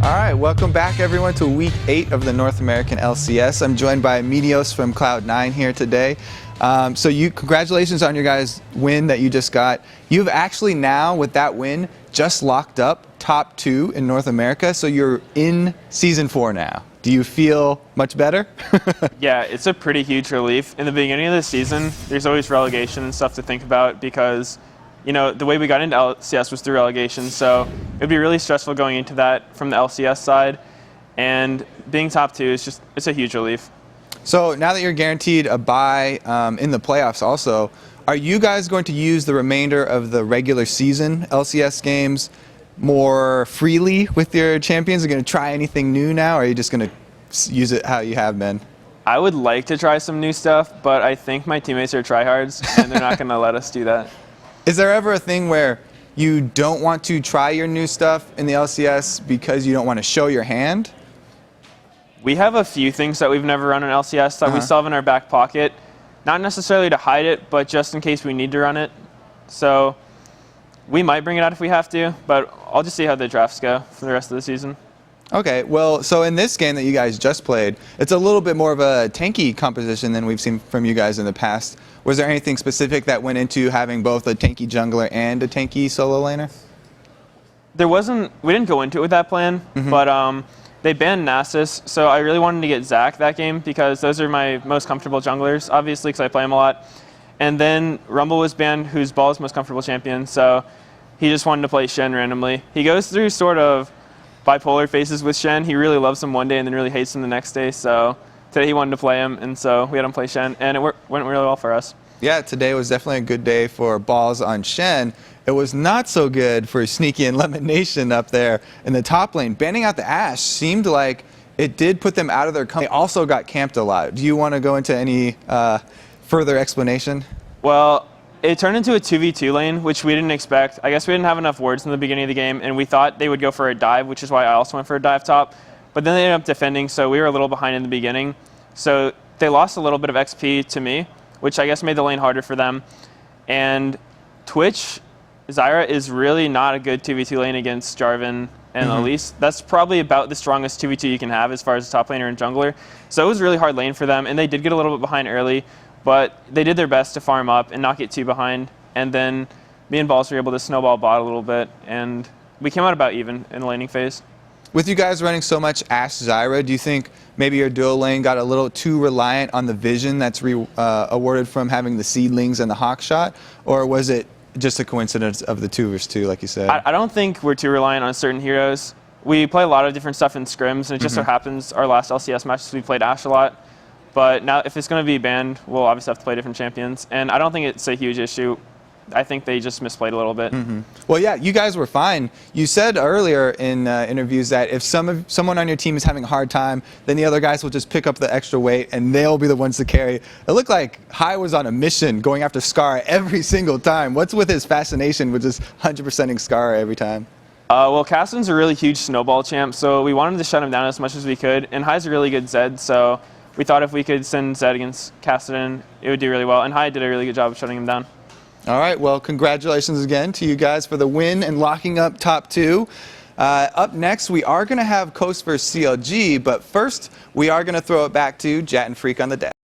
All right, welcome back everyone to week 8 of the North American LCS. I'm joined by Meteos from Cloud9 here today. Congratulations on your guys' win that you just got. You've actually now, with that win, just locked up top 2 in North America, so you're in Season 4 now. Do you feel much better? Yeah, it's a pretty huge relief. In the beginning of the season, there's always relegation and stuff to think about because, you know, the way we got into LCS was through relegation, so it would be really stressful going into that from the LCS side, and being top 2 is just, it's a huge relief. So now that you're guaranteed a bye in the playoffs also, are you guys going to use the remainder of the regular season LCS games more freely with your champions? Are you going to try anything new now, or are you just going to use it how you have been? I would like to try some new stuff, but I think my teammates are tryhards, and they're not going to let us do that. Is there ever a thing where you don't want to try your new stuff in the LCS because you don't want to show your hand? We have a few things that we've never run in LCS that we still have in our back pocket. Not necessarily to hide it, but just in case we need to run it. So we might bring it out if we have to, but I'll just see how the drafts go for the rest of the season. Okay, well, so in this game that you guys just played, it's a little bit more of a tanky composition than we've seen from you guys in the past. Was there anything specific that went into having both a tanky jungler and a tanky solo laner? There wasn't, we didn't go into it with that plan, but they banned Nasus, so I really wanted to get Zac that game because those are my most comfortable junglers, obviously, because I play him a lot. And then Rumble was banned, who's Ball's most comfortable champion, so he just wanted to play Shen randomly. He goes through sort of bipolar phases with Shen. He really loves him one day and then really hates him the next day, so today he wanted to play him, and so we had him play Shen, and it went really well for us. Yeah, today was definitely a good day for Balls on Shen. It was not so good for Sneaky and Lemon Nation up there in the top lane. Banning out the Ashe seemed like it did put them out of their company. They also got camped a lot. Do you want to go into any further explanation? Well, it turned into a 2v2 lane, which we didn't expect. I guess we didn't have enough wards in the beginning of the game, and we thought they would go for a dive, which is why I also went for a dive top. But then they ended up defending, so we were a little behind in the beginning. So they lost a little bit of XP to me, which I guess made the lane harder for them. And Twitch, Zyra is really not a good 2v2 lane against Jarvan and Elise. That's probably about the strongest 2v2 you can have as far as a top laner and jungler. So it was a really hard lane for them, and they did get a little bit behind early, but they did their best to farm up and not get too behind. And then me and Balls were able to snowball bot a little bit, and we came out about even in the laning phase. With you guys running so much Ashe Zyra, do you think maybe your duo lane got a little too reliant on the vision that's awarded from having the seedlings and the hawk shot, or was it just a coincidence of the 2 versus 2, like you said? I don't think we're too reliant on certain heroes. We play a lot of different stuff in scrims, and it just so happens our last LCS matches we played Ashe a lot. But now if it's going to be banned, we'll obviously have to play different champions, and I don't think it's a huge issue. I think they just misplayed a little bit. Well, yeah, you guys were fine. You said earlier in interviews that if someone on your team is having a hard time, then the other guys will just pick up the extra weight and they'll be the ones to carry. It looked like Hai was on a mission going after Scar every single time. What's with his fascination with just 100%ing Scar every time? Well, Kassadin's a really huge snowball champ, so we wanted to shut him down as much as we could, and Hai's a really good Zed, so we thought if we could send Zed against Kassadin, it would do really well, and Hai did a really good job of shutting him down. All right, well, congratulations again to you guys for the win and locking up top 2. Up next, we are going to have Coast vs. CLG, but first, we are going to throw it back to Jat and Freak on the deck.